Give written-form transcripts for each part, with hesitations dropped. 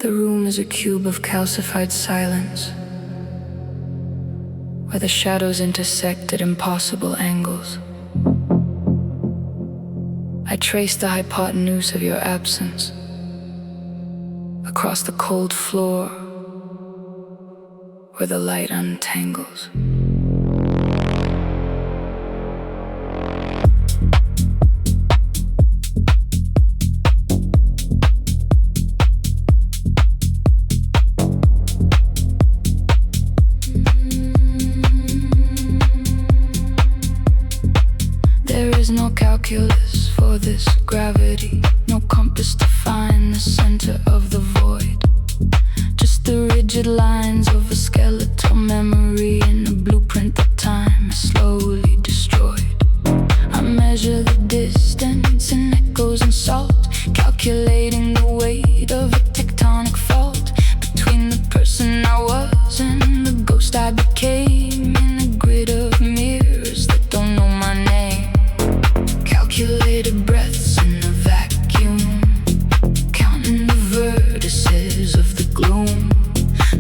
The room is a cube of calcified silence, where the shadows intersect at impossible angles. I trace the hypotenuse of your absence across the cold floor where the light untangles. There is no calculus for this gravity, no compass to find the center of the void. Just the rigid lines of a skeletal memory in a blueprint that time has slowly destroyed. I measure the distance in echoes and salt, calculating the weight of a tectonic fault between the person I was and the ghost I became, in a grid of mirrors that don't know my name. Calculated breaths in a vacuum, counting the vertices of the gloom.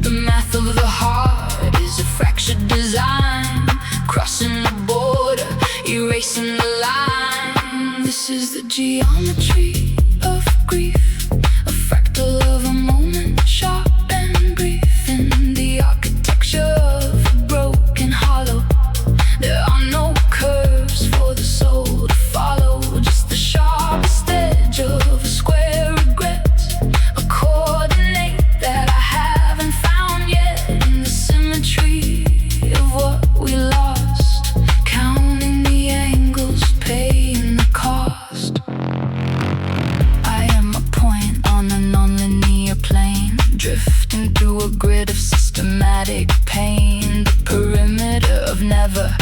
The math of the heart is a fractured design, crossing the border, erasing the line. This is the geometry of grief, a fractal of a moment, sharp and brief, in the architecture of a broken hollow. There are no curves for the soul to follow, just the sharpest edge of a square regret, a coordinate that I haven't found yet, in the symmetry of what we lost, counting the angles, paying the cost. I am a point on a non-linear plane, drifting through a grid of systematic pain. The perimeter of never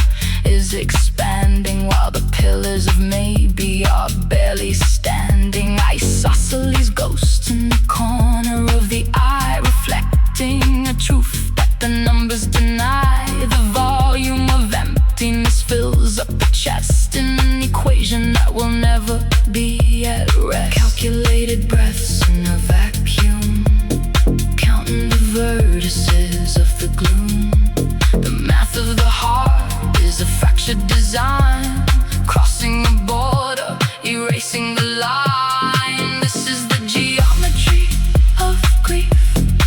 is expanding, while the pillars of maybe are barely standing. Isosceles ghosts in the corner of the eye, reflecting a truth that the numbers deny. The volume of emptiness fills up the chest in an equation that will never be at rest. Calculated breaths in a vacuum, counting the vertices of the gloom. The math of the heart is a fractured design, crossing a border, erasing the line. This is the geometry of grief,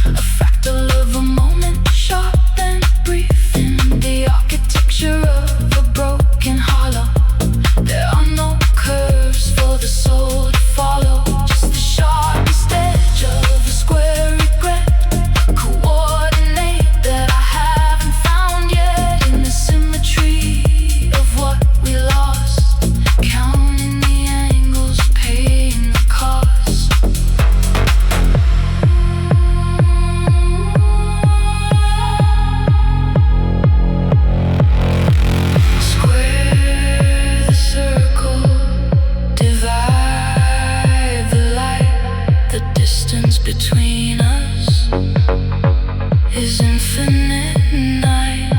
a fractal of a moment, sharp and brief, in the architecture of a broken hollow. There are no curves for the soul to follow, just the sharpest edge of a square regret, a coordinate that I haven't found yet, in the symmetry of what we lost, counting the angles, paying the cost. Square the circle, divide the light. The distance between us is infinite night.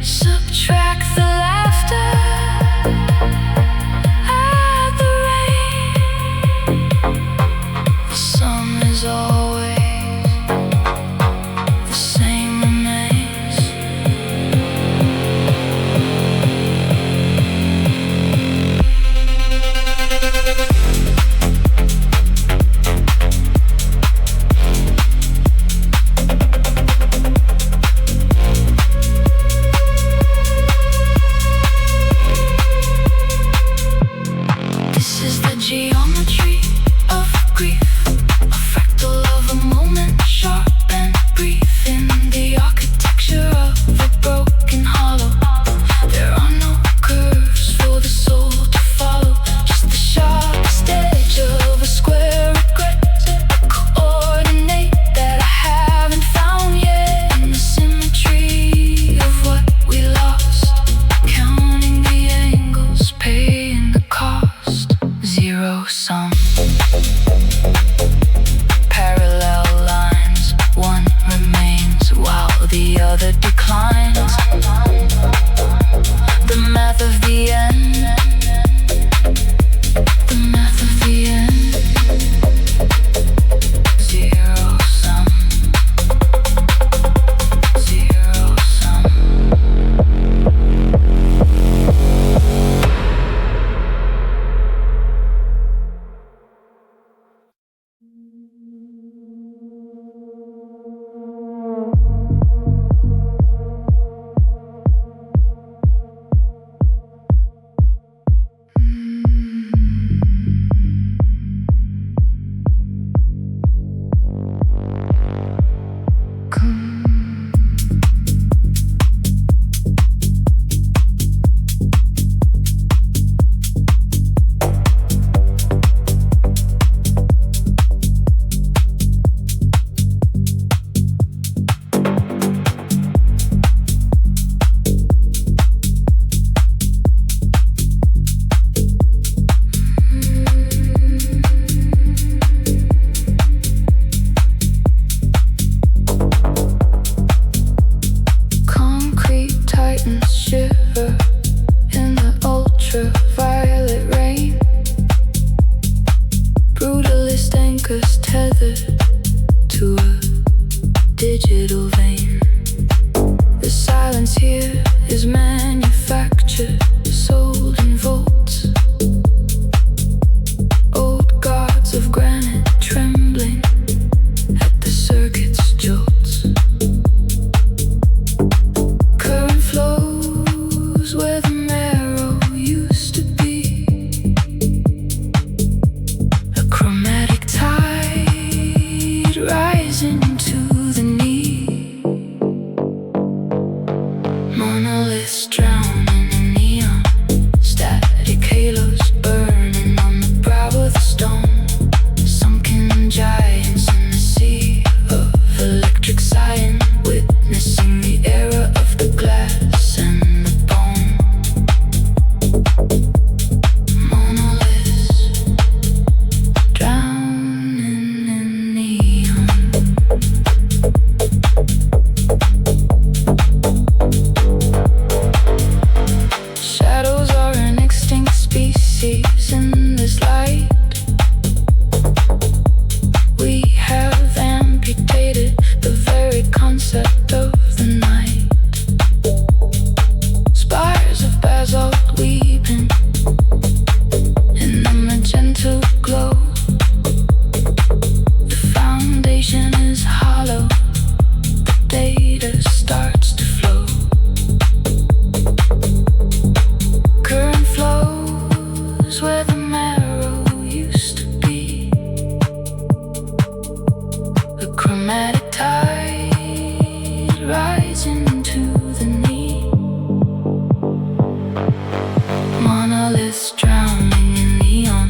Subtract the laughter, add the rain. The sum is always the same remains. This is the geometry of grief, a fractal of a moment, sharp and brief, in the architecture of a broken hollow. There are no curves for the soul to follow, just the sharpest edge of a square regret, a coordinate that I haven't found yet, in the symmetry of what we lost, counting the angles, paying the cost. Zero sum, parallel lines, one remains while the other declines. The math of the end, the math of the end. Zero is light. We have amputated the very concept of the night. Spires of basalt weeping in the magenta glow. The foundation is hollow. The data starts to flow. Current flows where the marrow used to be. The chromatic tide rising to the knee. Monoliths drowning in neon.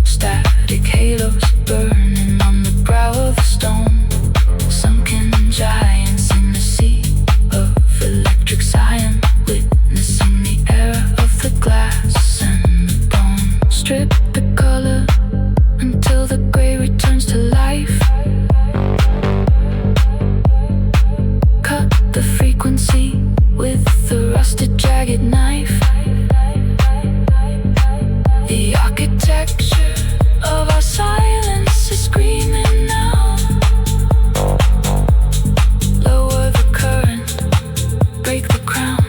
Static halos burning on the brow of the stone. Sunken giants in the sea of electric cyan, witnessing the era of the glass and the bone. Strip the color until the gray returns to life. Cut the frequency with the rusted jagged knife. The architecture of our silence is screaming now. Lower the current, break the crown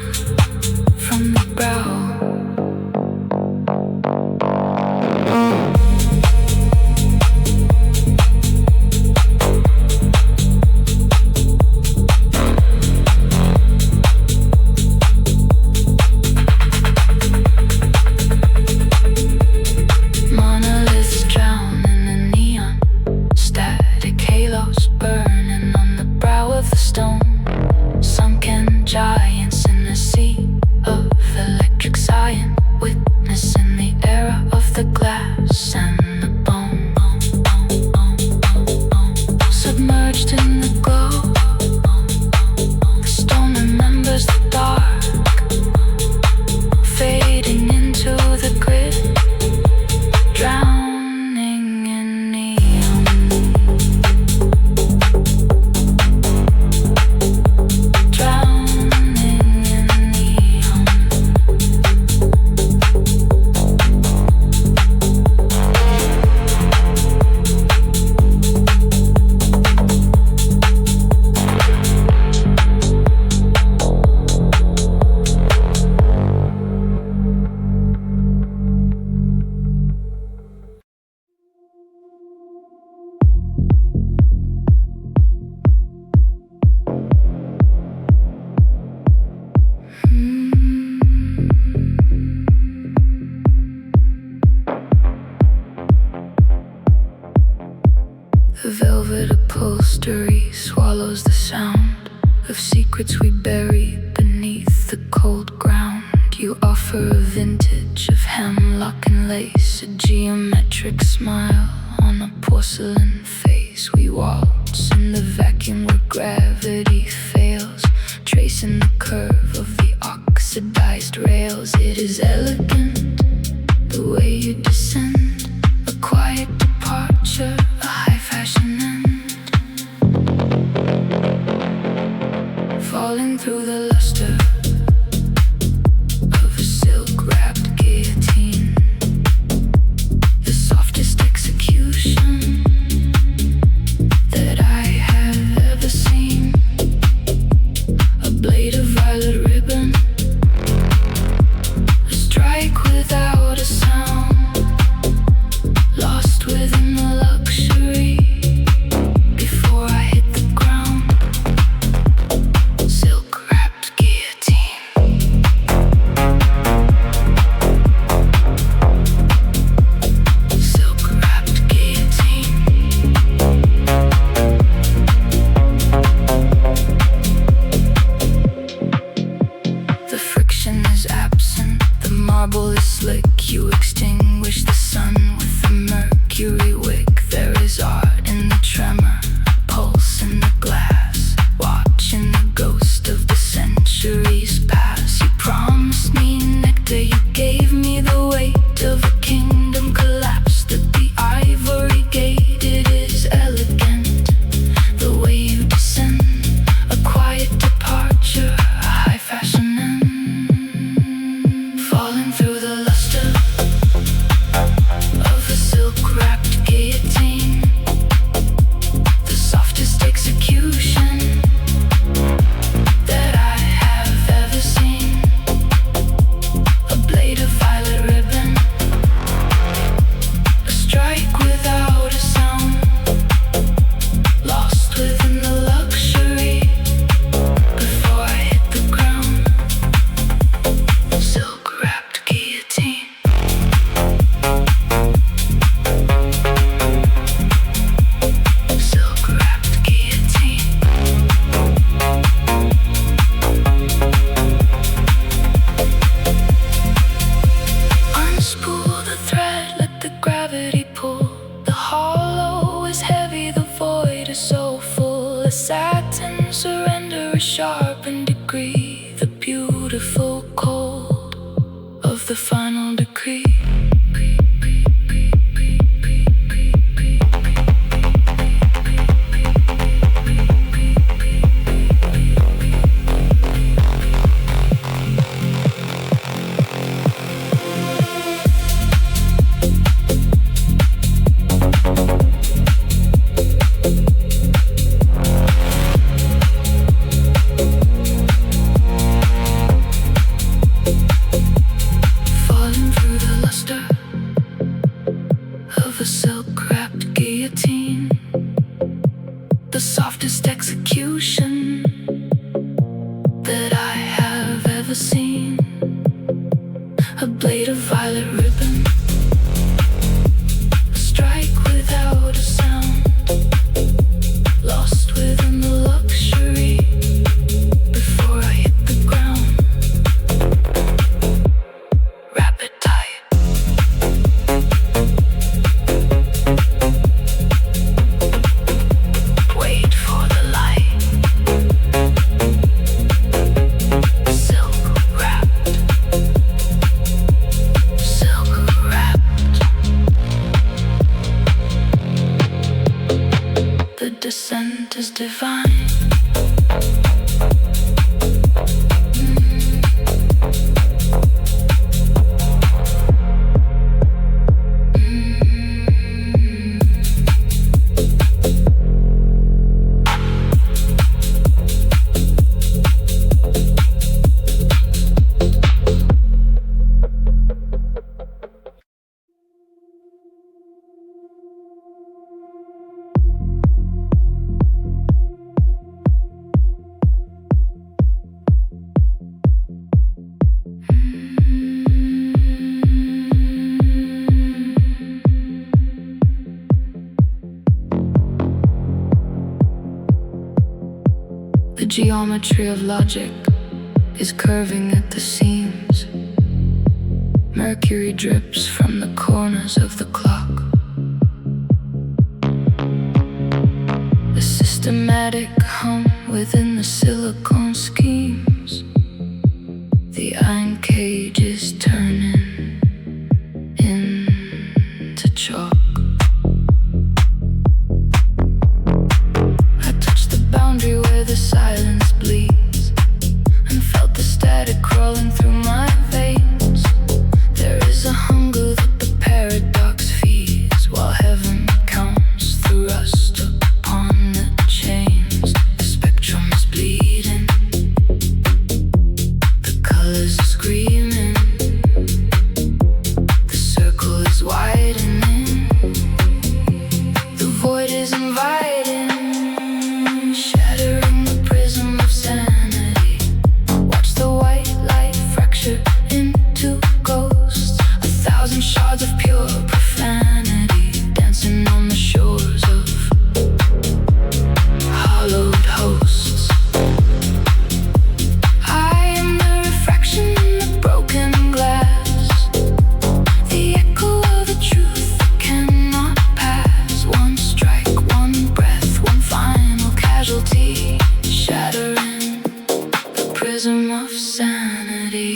from the brow. Monoliths drown in the neon. Static halos burning on the brow of the stone. Sunken giants in the sea of electric cyan, witnessing the era of the glass and the bone. Submerged in the glow, the stone remembers the dark, fading into the grid, drowning in neon. Drowning in neon. The velvet upholstery swallows the sound of secrets we bury beneath the cold ground. You offer a vintage of hemlock and lace, a geometric smile on a porcelain face. We waltz in the vacuum where gravity fails, tracing the curve of the oxidized rails. It is elegant, the way you descend, a quiet departure, a high fashion end. Falling through the luster of a silk-wrapped guillotine, the softest execution that I have ever seen. A blade of violet ribbon, a strike without a sound, lost within the luxury before I hit the ground. Silk-wrapped guillotine. Silk-wrapped guillotine. The friction is absent, the marble is slick. You extinguish the sun with the mercury wick. There is art in the tremor, pulse in the glass, watching the ghost of the centuries pass. You promised me nectar, you gave me the weight of a kingdom collapsed at the ivory gate. It is elegant, the way you descend, a quiet departure, a high fashion end. Falling through the luster of a silk-wrapped guillotine, the softest execution that I have ever seen. A blade of violet ribbon, a strike without a sound, lost within the luxury before I hit the ground. Rapid tide, wait for the light. Silk wrapped, silk wrapped. The descent is divine. The geometry of logic is curving at the seams. Mercury drips from the corners of the clock. A systematic hum within the silicone schemes. The iron cage is turning into chalk. Boundary where the silence bleeds, and felt the static crawling through my veins. There is a hunger that the paradox feeds, while heaven counts the rust upon the chains. The spectrum is bleeding, the colors are screaming, the circle is widening, the void is inviting. Shattering the prism of sanity. Watch the white light fracture into ghosts. 1,000 shards of pure profanity dancing on the shores of hollowed hosts. I am the refraction in the broken glass, the echo of a truth that cannot pass. One strike, one breath, one final casualty, shattering the prism of sanity.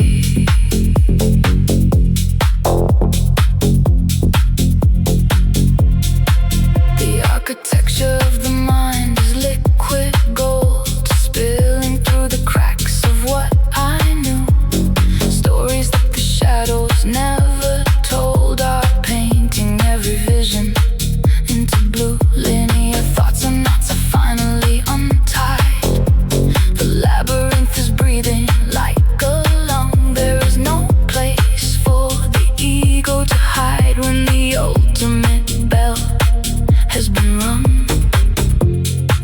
The architecture of the mind is liquid gold, spilling through the cracks of what I knew. Stories that the shadows never told are painting every vision into blue. Linear thoughts and knots are finally untied. The labyrinth is breathing like a lung. There is no place for the ego to hide when the ultimate bell has been rung.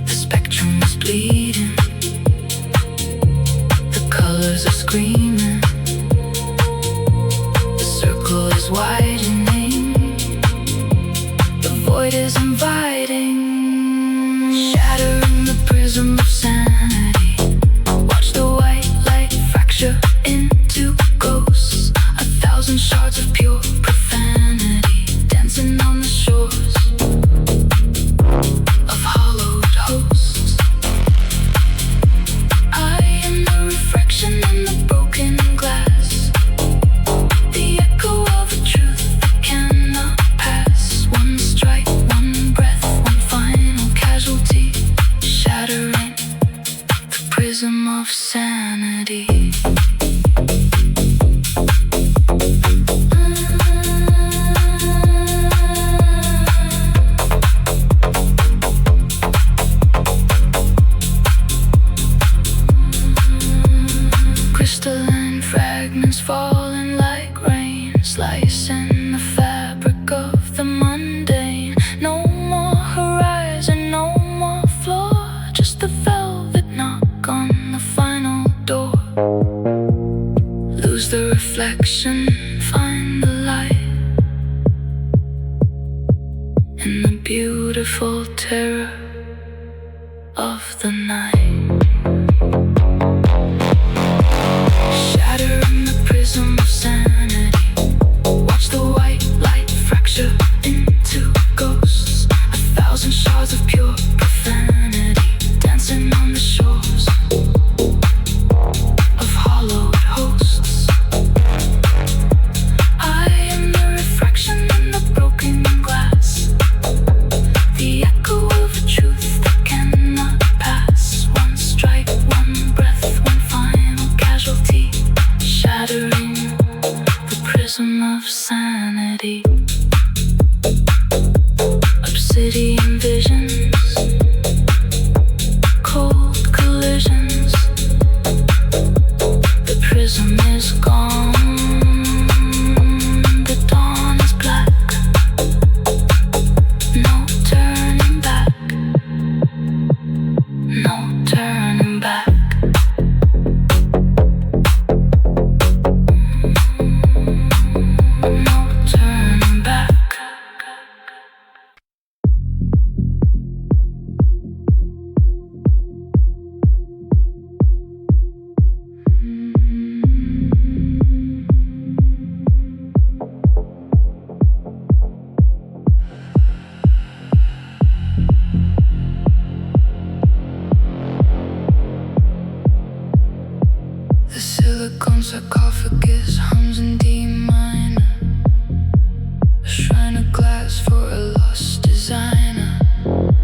The spectrum is bleeding, the colors are screaming, the circle is widening, the void is inviting. Shattering the prism of sanity. Watch the white light fracture into ghosts. 1,000 shards of pure profanity dancing on the shores of hollowed hosts. I am the refraction in the broken glass, the echo of a truth that cannot pass. One strike, one breath, one final casualty, shattering reflection, find the light in the beautiful terror of the night. Shatter in the prism of sanity. Watch the white light fracture into ghosts. 1,000 shards of pure profanity dancing on the shores of hollowed hosts. I am the refraction in the broken glass, the echo of a truth that cannot pass. One strike, one breath, one final casualty, shattering the prism of sanity. Obsidian visions, cold collisions. The prism is gone, the dawn is black. No turning back, no turning back. No turning back. The silicone sarcophagus hums in D minor, a shrine of glass for a lost designer.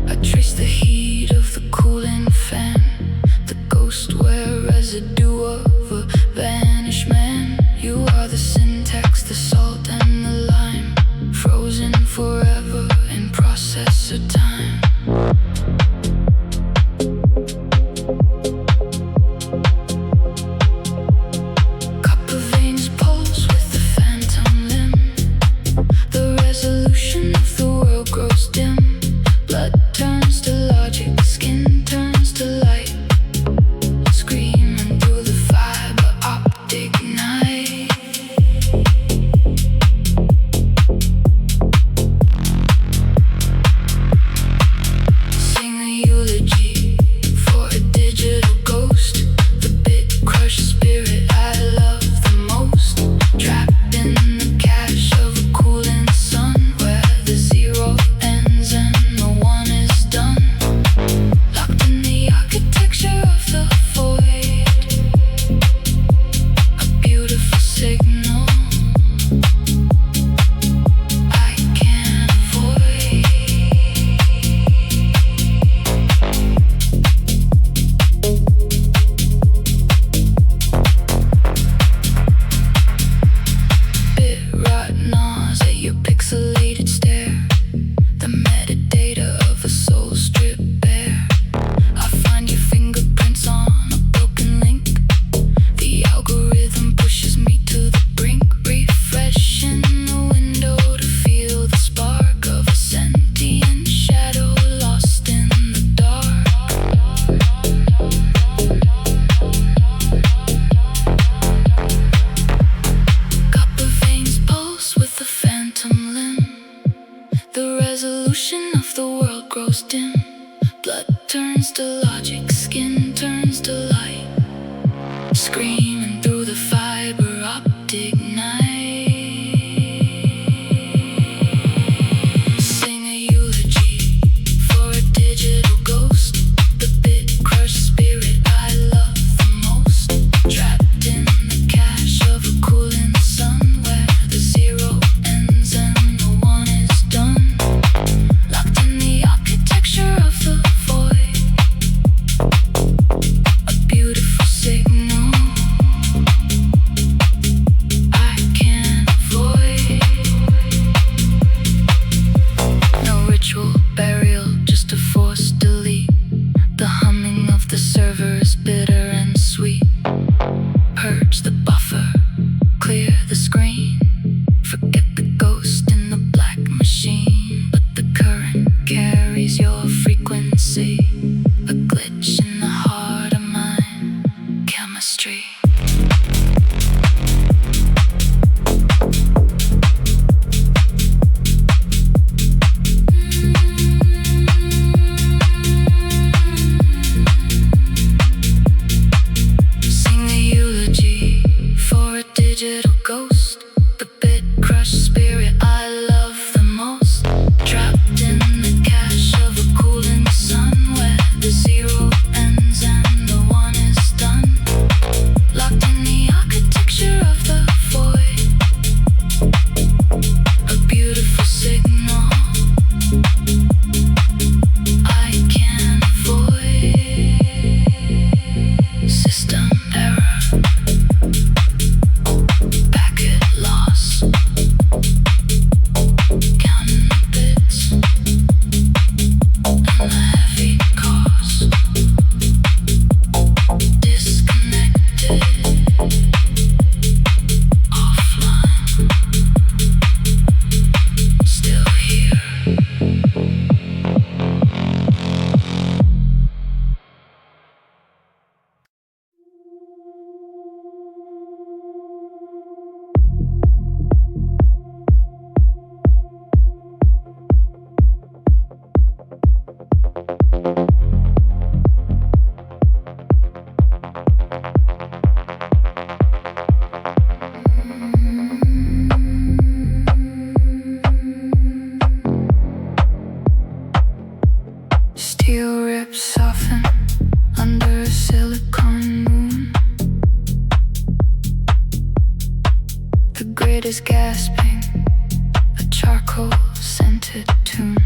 I trace the heat of the cooling fan, the ghostware residue of a vanished man. You are the syntax, the salt and the lime, frozen forever in process of time. Copper veins pulse with the phantom limb. The resolution of the world grows dim. Blood turns to logic, skin turns to light. Screaming through the fiber optic night. Sing a eulogy for a digital ghost, the bit crushed spirit I love the most. Trapped in the cache of a cooling sun, where the zero ends and the one is done. Locked in the architecture of the void, a beautiful signal I can't avoid. Bit rot gnaws at your pixelated stare, the metadata of a soul stripped bare. I find your fingerprints on a broken link. The algorithm pushes me to the brink, refreshing the window to feel the spark of a sentient shadow lost in the dark. Copper veins pulse with the phantom limb. The resolution of the world grows dim. Blood turns to logic, skin turns to light. Screaming through the fiber optic night. Sing a eulogy for a digital ghost, the bit crushed spirit I love the most. Trapped in the cache of a cooling sun, where the zero ends and the one is done. Locked in the architecture of the void, a beautiful signal Your ribs soften under a silicone moon. The grid is gasping, a charcoal scented tune.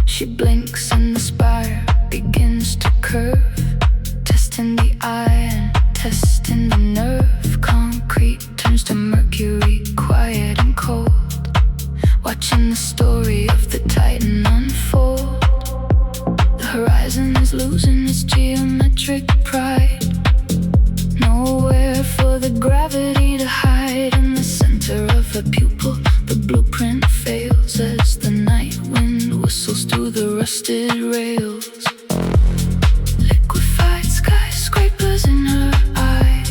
She blinks and the spire begins to curve, testing the eye and testing the nerve. Concrete turns to mercury, quiet and cold, watching the story of the Titan unfold. The horizon is losing its geometric pride, nowhere for the gravity to hide. In the center of her pupil, the blueprint fails as the night wind whistles through the rusted rails. Liquefied skyscrapers in her eyes,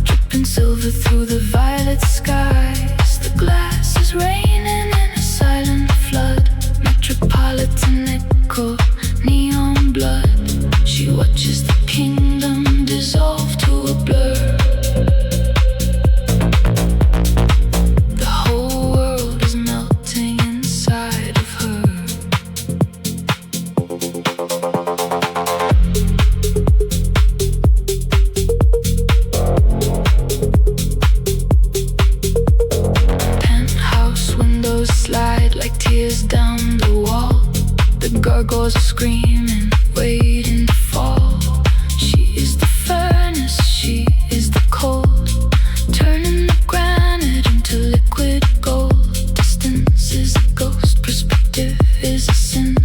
dripping silver through the violet skies. The glass is raining in a silent flood, metropolitan echo, neon blood. She watches the kingdom dissolve to a blur. The whole world is melting inside of her. Penthouse windows slide like tears down the wall. The gargoyles are screaming, waiting to fall. She is the furnace, she is the cold, turning the granite into liquid gold. Distance is a ghost, perspective is a sin,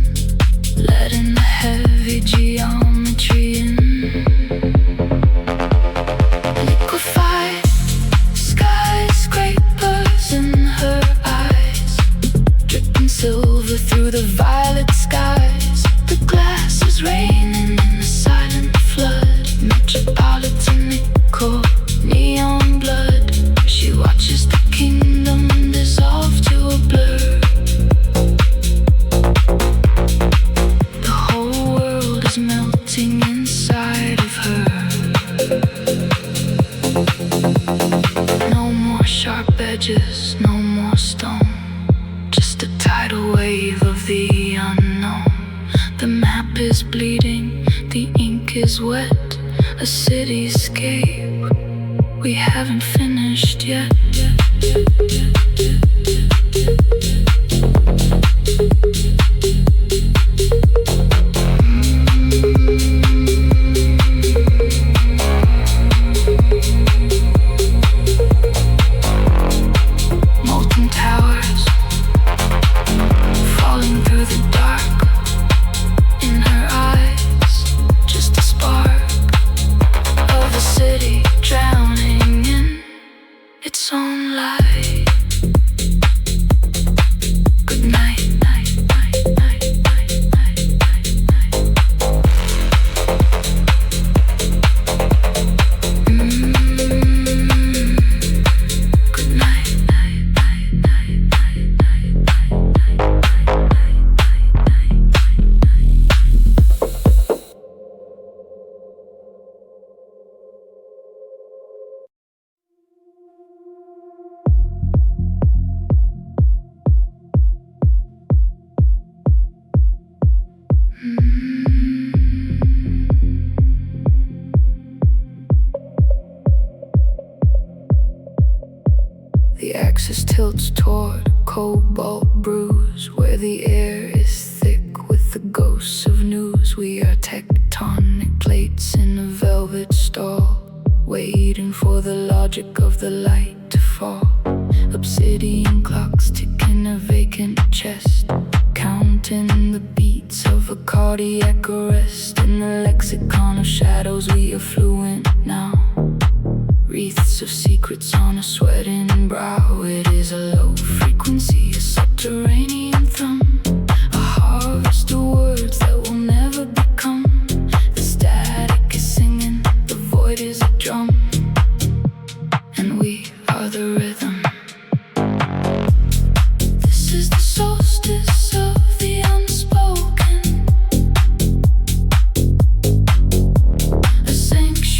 letting the heavy geometry in. Liquefied skyscrapers in her eyes, dripping silver through the violet skies. The glass is raining in a silent flood, metropolitan echo, neon blood. She watches the kingdom dissolve to a blur. The whole world is melting inside of her. No more sharp edges, no more stone, just a tidal wave of the unknown. The map is bleeding, the ink is wet, a cityscape we haven't finished yet. Molten towers falling through the dark. In her eyes, just a spark of a city drowning in its own light. Good night, night, night, night, night, night, night, night. Good night, night, night, night, night, night, The axis tilts toward a cobalt bruise, where the air is thick with the ghosts of news. We are tectonic plates in a velvet stall, waiting for the logic of the light to fall. Obsidian clocks tick in a vacant chest, counting the beats of a cardiac arrest. In the lexicon of shadows we are fluent now, wreaths of secrets on a sweating brow. It is a low frequency, a subterranean thrum, a harvest of words that will never become. The static is singing, the void is a drum, and we are the rhythm. This is the solstice of the unspoken, a sanctuary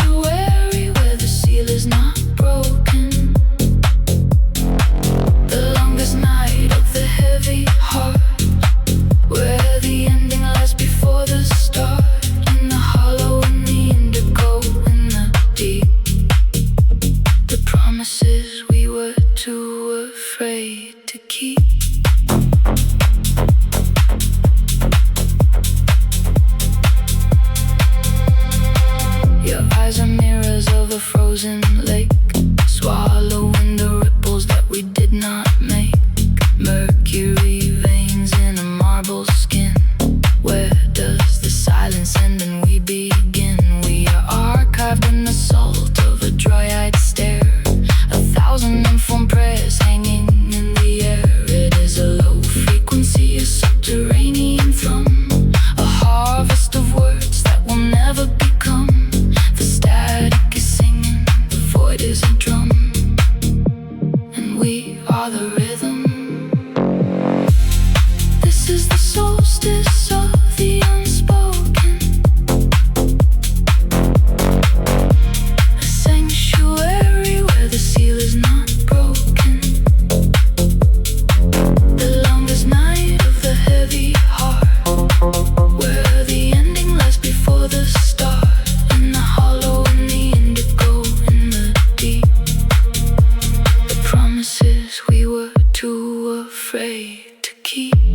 afraid to keep.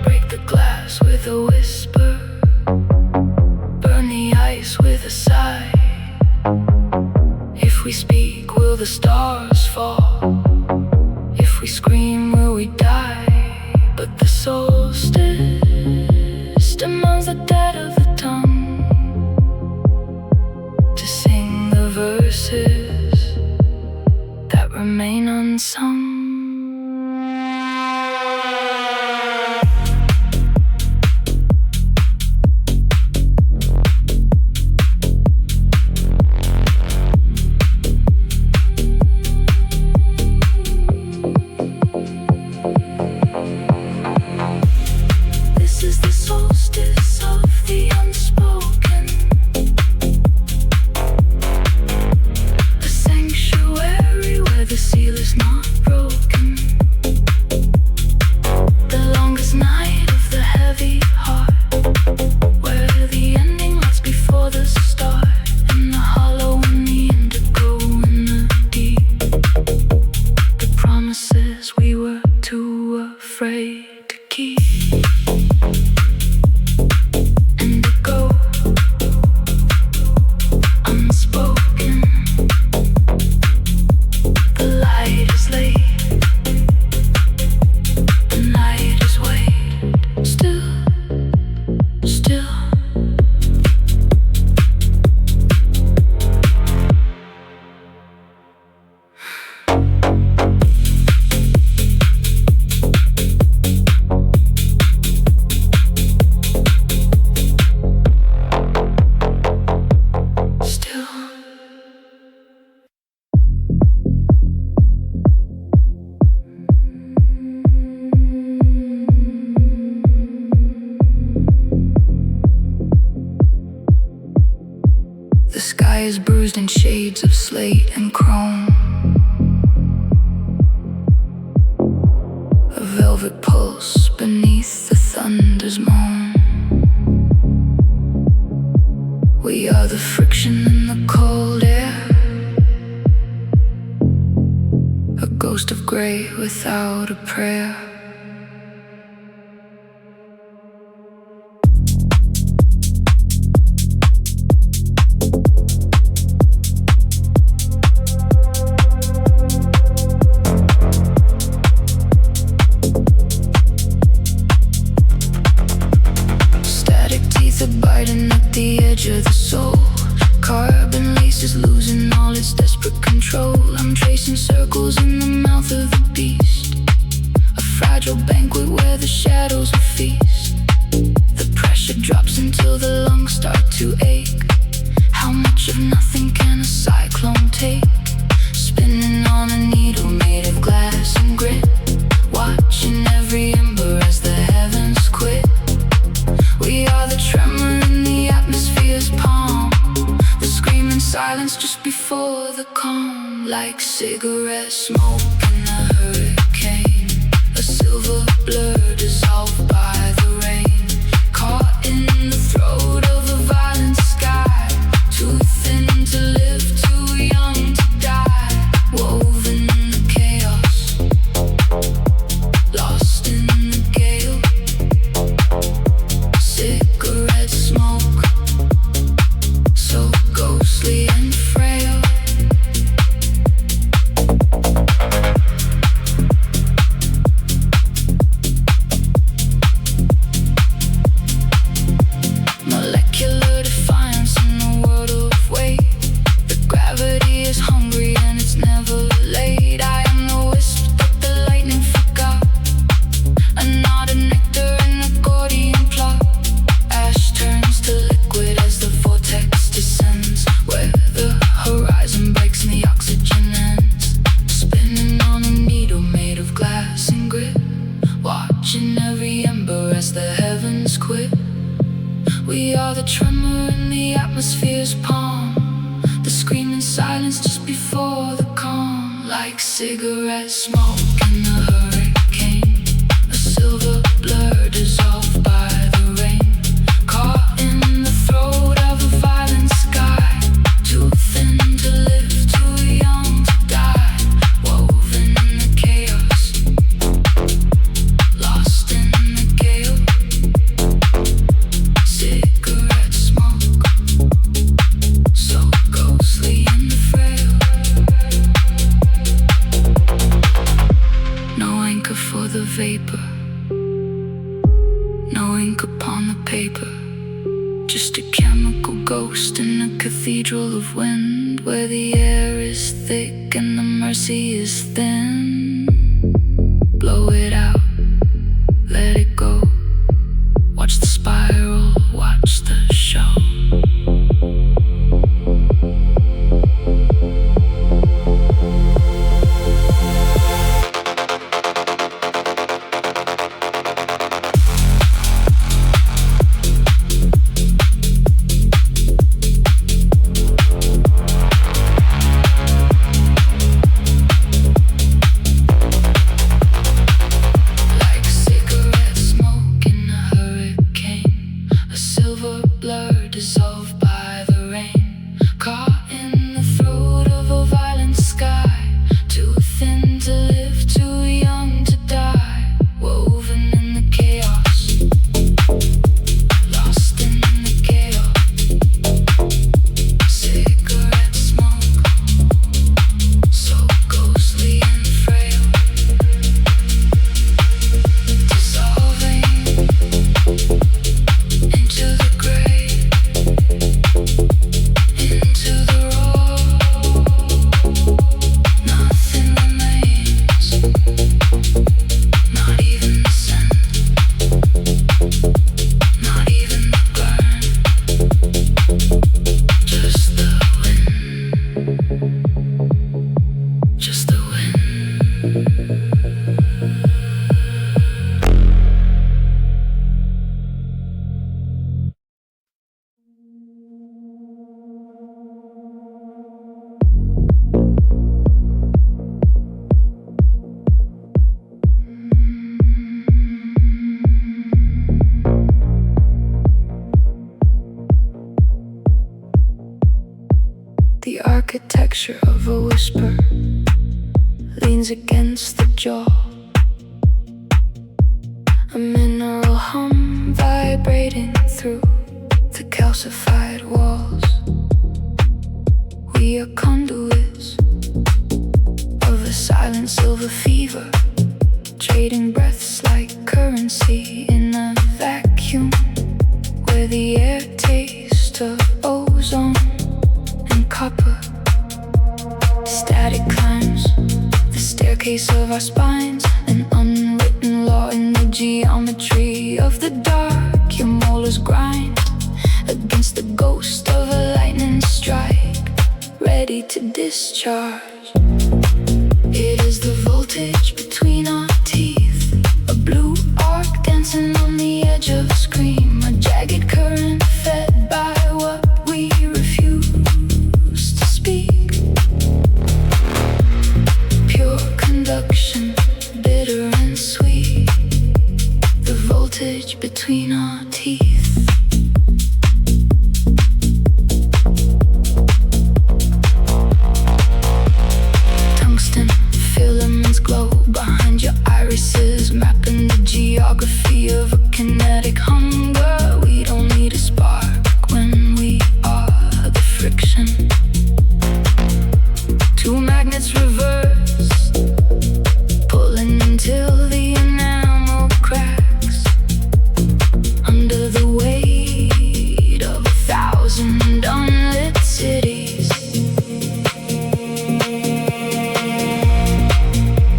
Break the glass with a whisper, burn the ice with a sigh. If we speak, will the stars fall? If we scream, will we die? But the solstice demands the dead of the tongue to sing the verses that remain unsung. Is bruised in shades of slate and chrome. A velvet pulse beneath the thunder's moan. We are the friction in the cold air, a ghost of grey without a prayer. Of the soul, carbon laces losing all its desperate control. I'm tracing circles in the mouth of the beast, a fragile banquet where the shadows will feast. The pressure drops until the lungs start to ache. How much of nothing can a cyclone take? Spinning on a needle made of glass and grit, watching every ember as the heavens quit. We are the tremor in the atmosphere's palm, the screaming silence just before the calm. Like cigarette smoke in a hurricane, a silver blur dissolved by the rain. Caught in the throat of a violent sky, too thin to live, too young to die. Woven in the chaos, lost in the gale. Cigarette smoke, so ghostly and frail. Molecular defiance in a world of weight. The gravity is hungry and it's never late. I am the wisp that the lightning forgot, a knot of nectar in the Gordian plot. Ash turns to liquid as the vortex descends, where the horizon breaks and the oxygen ends. Spinning on a needle made of glass and grit, watching every ember as the heavens quit. We are the tremor in the atmosphere's palm, the screaming silence just before the calm. Like cigarette smoke in a hurricane, a silver blur dissolved by the rain. Caught in the throat of a violent sky, cathedral of wind, where the air is thick and the mercy is thin. Blow it out, let it go. Watch the spiral, watch the show. Dissolved by the rain, caught in the throat of a violent sky. Too thin to live, too young to die. Woven in the chaos, lost in the chaos. Cigarette smoke, so ghostly and frail. Dissolving into the grave. Into the raw, nothing remains, not even the scent, not even the burn, just the wind, just the wind. The architecture of a whisper leans against the jaw. A mineral hum vibrating through the calcified walls. We are conduits of a silent silver fever, trading breaths like currency in a vacuum, where the air tastes of ozone and copper. Static climbs the staircase of our spines, an unwritten law in the geometry of the dark. Your molars grind against the ghost of a lightning strike, ready to discharge. It is the voltage between our teeth, a blue arc dancing on the edge of a scream, a jagged current fed by what we refuse to speak. Pure conduction, bitter and sweet, the voltage between our teeth. Tungsten filaments glow behind your irises, mapping the geography of a kinetic hunger. We don't need a spark when we are the friction. Two magnets reverse, pulling until the enamel cracks under the weight of 1,000 unlit cities.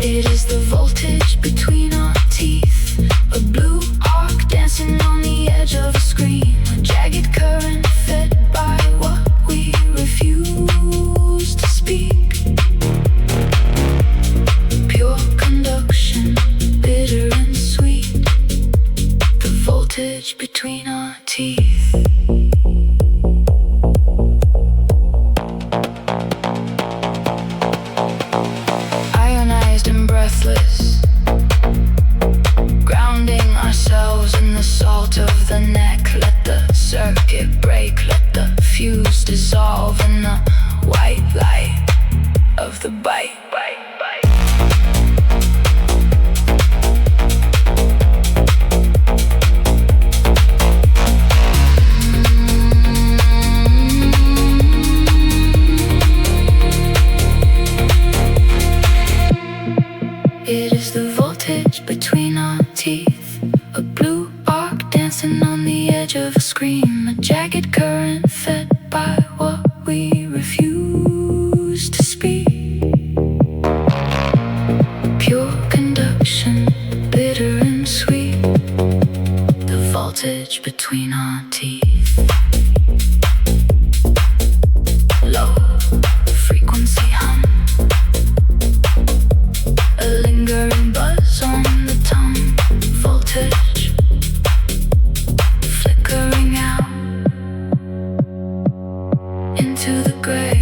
It is the voltage between our teeth, a blue arc dancing on the edge of a scream, a jagged current fed by what we refuse to speak. Pure conduction, bitter and sweet, the voltage between our teeth. Ionized and breathless, grounding ourselves in the salt of the neck. Let the circuit break, let the fuse dissolve in the white light of the bite. It is the voltage between our teeth, a blue arc dancing on the edge of a scream, a jagged current fed by what into the grave.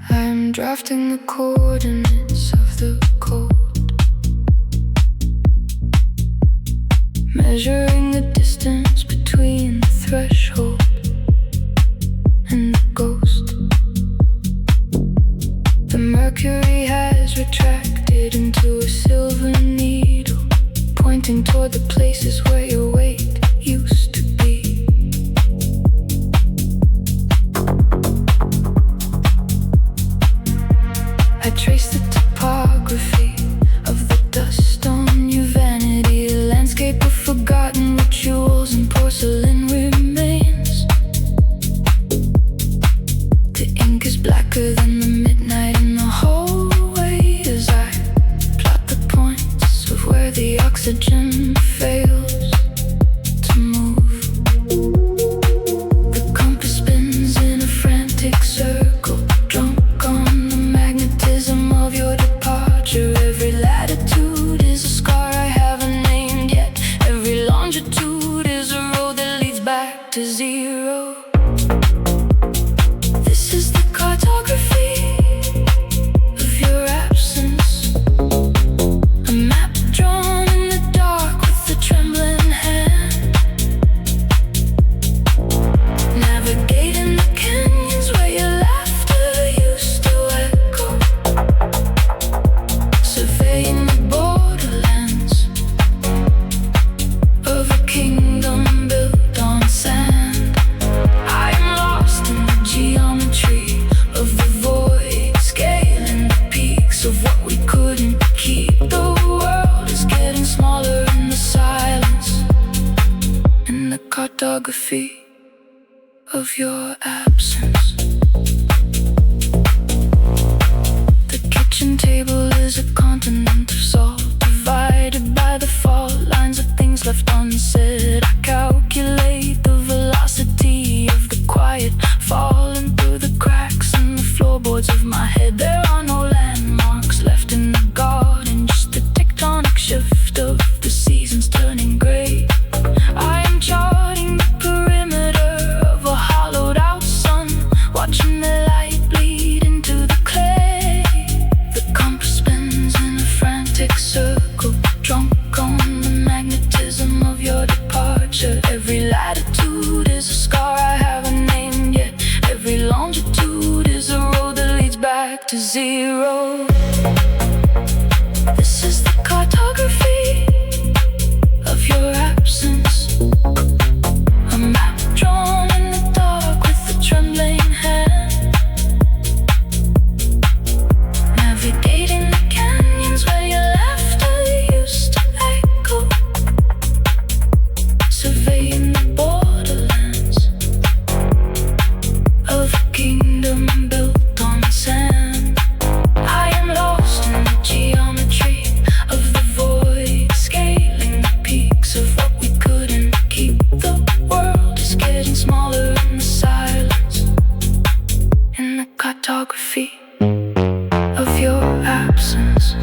I'm drafting the coordinates of the code, measuring the distance between the threshold and the ghost. The mercury has retracted into a silver needle, pointing toward the places where your weight used to be. I trace the topography of the dust on your vanity, a landscape of forgotten rituals and porcelain remains. The ink is blacker than the midnight in the hallway as I plot the points of where the oxygen fails to move. The compass spins in a frantic circle, drunk on the magnetism of your departure. Every latitude is a scar I haven't named yet. Every longitude is a road that leads back to zero. This is the cartography of your absence, a map drawn in the dark with a trembling hand, navigating the canyons where your laughter used to echo, surveying the borderlands of a kingdom built on sand. I am lost in the geometry of the void, scaling the peaks of what we couldn't keep. The world is getting smaller in the silence, in the cartography of your absence. The kitchen table is a continent of salt, divided by the fault lines of things left unsaid. I calculate the velocity of the quiet falling through the cracks in the floorboards of my head. There are no landmarks left in the garden, just the tectonic shift of the seasons turning gray. I am charting the perimeter of a hollowed out sun, watching the light bleed into the clay. The compass spins in a frantic circle, drunk on the magnetism of your departure. Every latitude is a scar I haven't named yet. Every longitude is a road that leads back to zero. This is the cartography of your absence, a map drawn in the dark with a trembling hand, navigating the canyons where your laughter used to echo, surveying the borderlands of a kingdom built on sand. I am lost in the geometry of the void, scaling the peaks of what we couldn't keep. The world is getting smaller in the silence, in the cartography of your absence.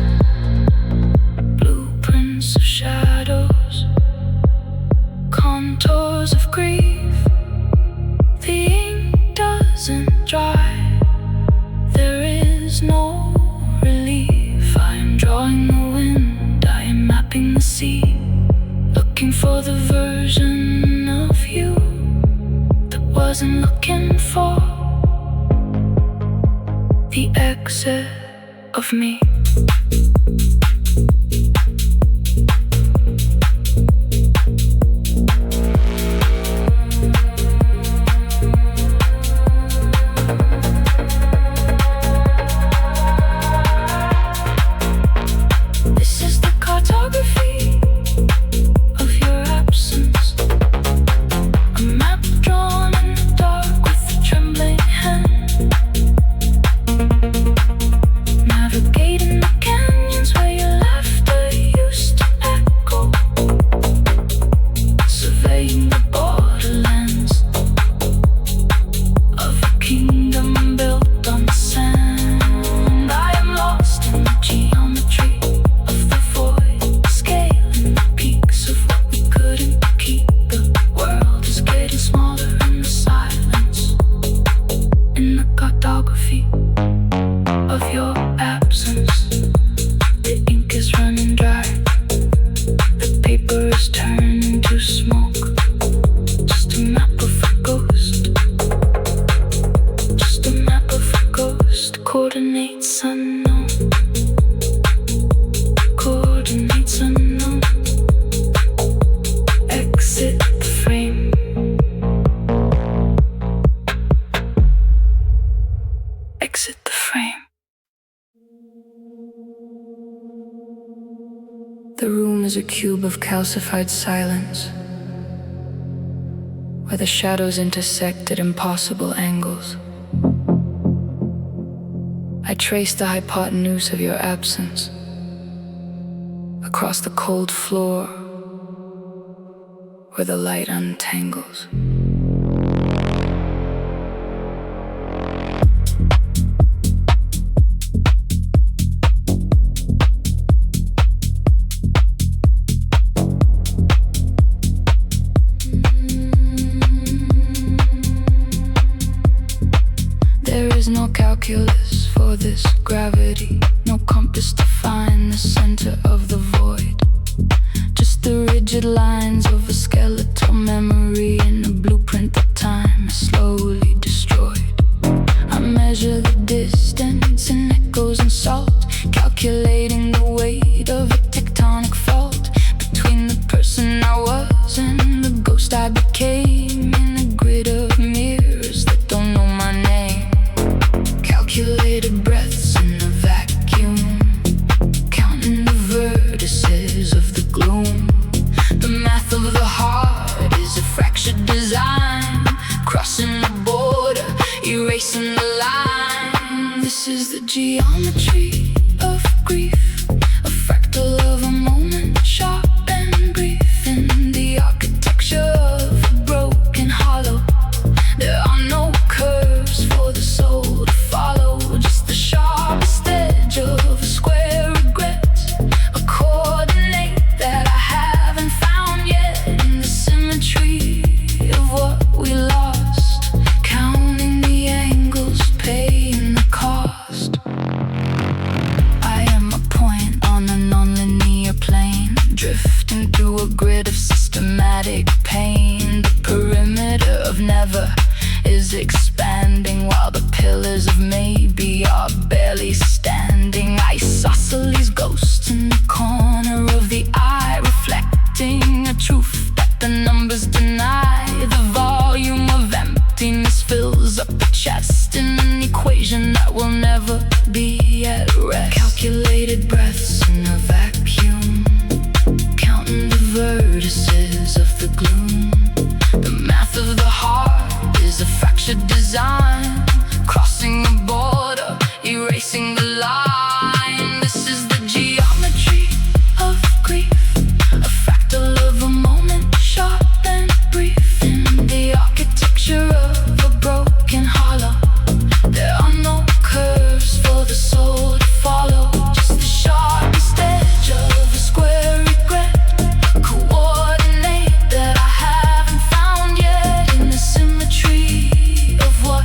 Blueprints of shadows, contours of grief. The ink doesn't dry, there is no relief. I am drawing the wind, I am mapping the sea, looking for the version of you that wasn't looking for the exit of me. This is the cartography is a cube of calcified silence, where the shadows intersect at impossible angles. I trace the hypotenuse of your absence across the cold floor where the light untangles. There is no calculus for this gravity, no compass to find the center of the void. Just the rigid lines of a skeletal memory in a blueprint that time has slowly destroyed. I measure the distance in echoes and salt, calculating the weight of a tectonic fault between the person I was and the ghost I became, in a grid of mirrors that don't know my name. Calculated breaths in a vacuum, counting the vertices of the gloom. The math of the heart is a fractured design, crossing the border, erasing the line. This is the geometry of grief, a fractal of a moment, sharp and brief, in the architecture of a broken hollow. There are no curves for the soul to follow, just the sharpest edge of a square regret, a coordinate that I haven't found yet, in the symmetry of what we lost, counting the angles, paying the cost. I am a point on a non-linear plane, drifting through a grid of systematic pain. The perimeter of never is expanding, while the pillars of maybe are barely standing. Isosceles ghosts in the corner of the eye, reflecting a truth that the numbers deny. The volume of emptiness fills up the chest in an equation that will never be at rest. Calculated breaths in a vacuum, counting the vertices of the gloom. The math of the heart is a fractured design, crossing the border, erasing the line. This is the geometry of grief, a fractal of a moment, sharp and brief, in the architecture of a broken hollow. There are no curves for the soul to follow, just the sharpest edge of a square regret, a coordinate that I haven't found yet, in the symmetry of what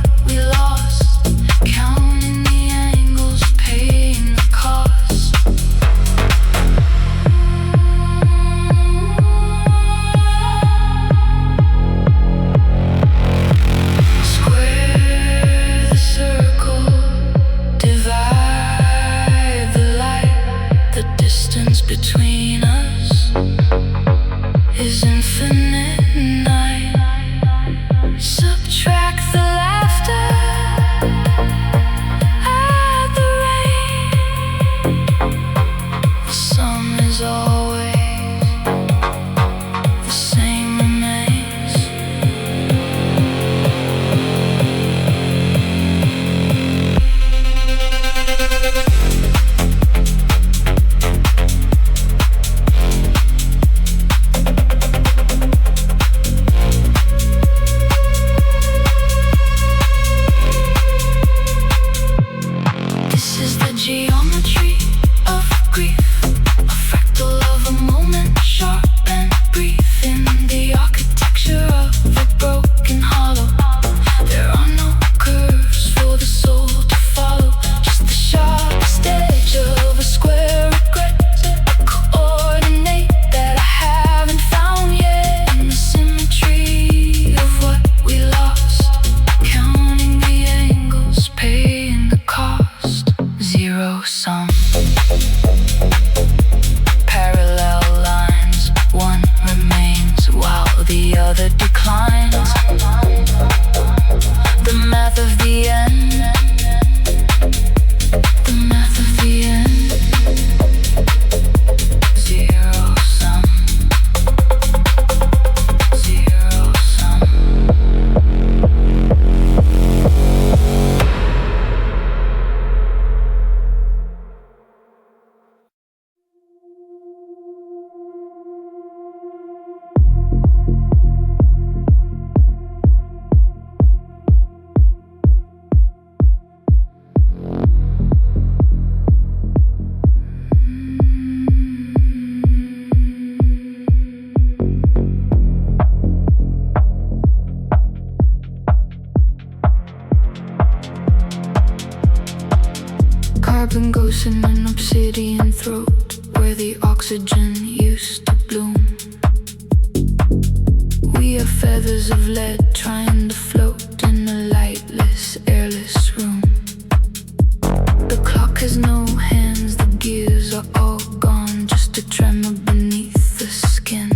place in an obsidian throat where the oxygen used to bloom. We are feathers of lead trying to float in a lightless, airless room. The clock has no hands, the gears are all gone, just a tremor beneath the skin.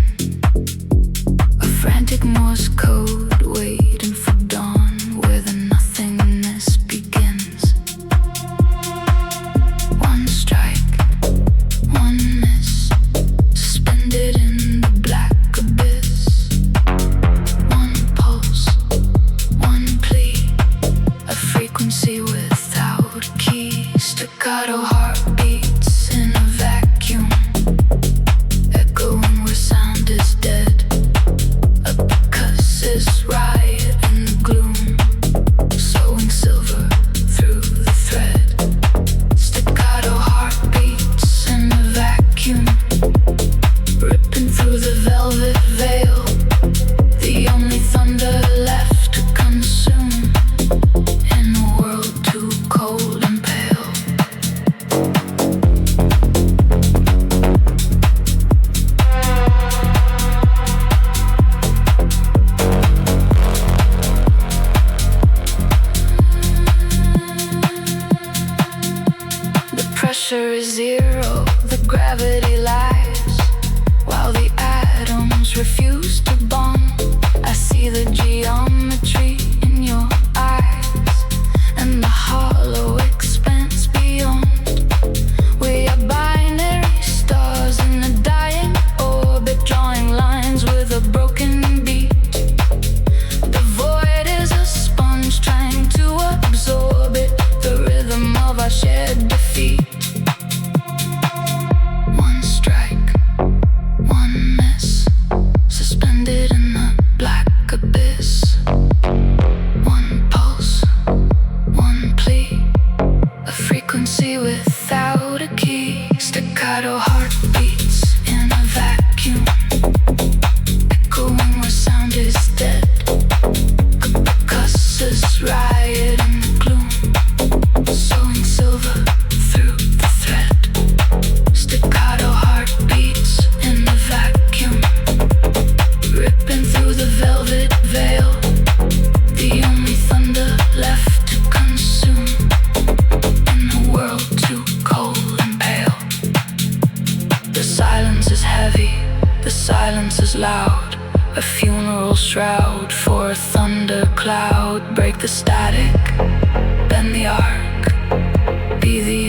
A frantic Morse code waiting for dawn where the nothingness begins. One strike, one miss, suspended in the black abyss. One pulse, one plea, a frequency without a key. Staccato heartbeats in a vacuum, echoing where sound is dead. A percussive riot in the gloom, sewing silver through the thread. Staccato heartbeats in a vacuum, ripping through the velvet veil. The only thunder left to consume in a world too cold and pale. The pressure is zero, the gravity lies, while the atoms refuse to bond. I see the geometry in your eyes, and the hollow expanse beyond. We are binary stars in a dying orbit, drawing lines with a broken beat. The void is a sponge trying to absorb it, the rhythm of our shared defeat. One strike, one miss, suspended in the black abyss. One pulse, one plea, a frequency without a key. Staccato heartbeats in a vacuum, echoing where sound is dead. A percussive riot in the gloom, sewing silver through the thread. Staccato heartbeats in the vacuum, ripping through the velvet veil. The only thunder left to consume in a world too cold and pale. The silence is heavy, the silence is loud, a funeral shroud for a thunder cloud. Break the static, bend the arc, be the